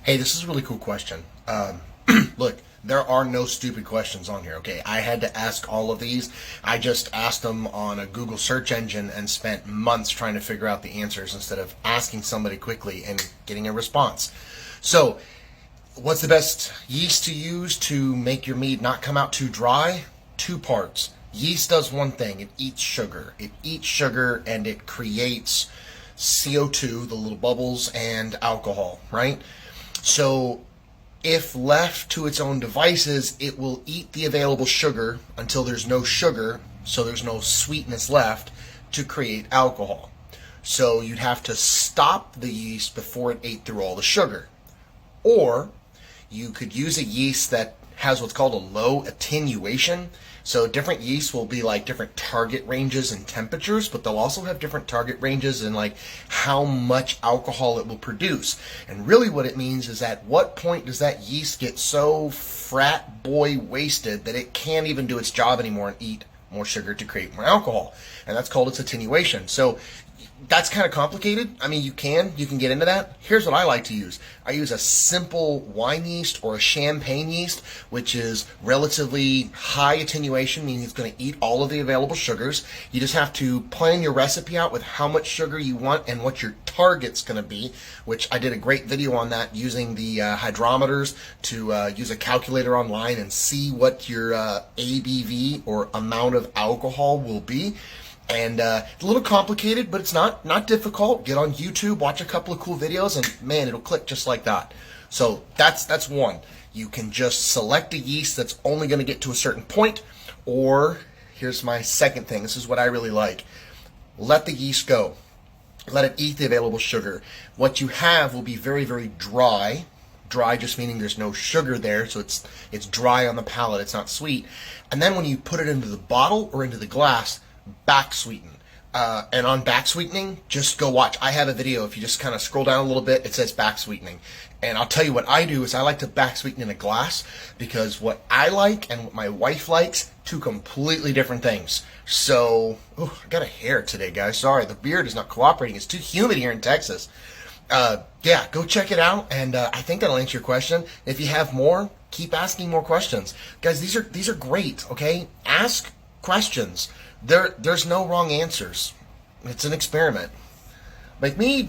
Hey, this is a really cool question. Look, there are no stupid questions on here, okay? I had to ask all of these. I just asked them on a Google search engine and spent months trying to figure out the answers instead of asking somebody quickly and getting a response. So, what's the best yeast to use to make your mead not come out too dry? Two parts. Yeast does one thing. It eats sugar. It eats sugar and it creates CO2, the little bubbles, and alcohol, right? So if left to its own devices, it will eat the available sugar until there's no sugar, so there's no sweetness left to create alcohol. So you'd have to stop the yeast before it ate through all the sugar. Or you could use a yeast that has what's called a low attenuation. So different yeasts will be like different target ranges and temperatures, but they'll also have different target ranges in like how much alcohol it will produce. And really what it means is at what point does that yeast get so frat boy wasted that it can't even do its job anymore and eat more sugar to create more alcohol. And that's called its attenuation. So that's kind of complicated. I mean, you can get into that. Here's what I like to use. I use a simple wine yeast or a champagne yeast, which is relatively high attenuation, meaning it's going to eat all of the available sugars. You just have to plan your recipe out with how much sugar you want and what your target's going to be, which I did a great video on that using the hydrometers to use a calculator online and see what your ABV or amount of alcohol will be. And it's a little complicated, but it's not difficult. Get on YouTube, watch a couple of cool videos, and man, it'll click just like that. So that's one. You can just select a yeast that's only going to get to a certain point, or here's my second thing. This is what I really like. Let the yeast go. Let it eat the available sugar. What you have will be very, very dry. Dry just meaning there's no sugar there, so it's dry on the palate. It's not sweet. And then when you put it into the bottle or into the glass, back sweeten. And on back sweetening, just go watch. I have a video. If you just kind of scroll down a little bit, it says back sweetening. And I'll tell you what I do is I like to back sweeten in a glass, because what I like and what my wife likes, two completely different things. So, I got a hair today, guys. Sorry, the beard is not cooperating. It's too humid here in Texas. Yeah, go check it out, and I think that'll answer your question. If you have more, keep asking more questions. Guys, these are great, okay? Ask questions. There's no wrong answers. It's an experiment. Make mead.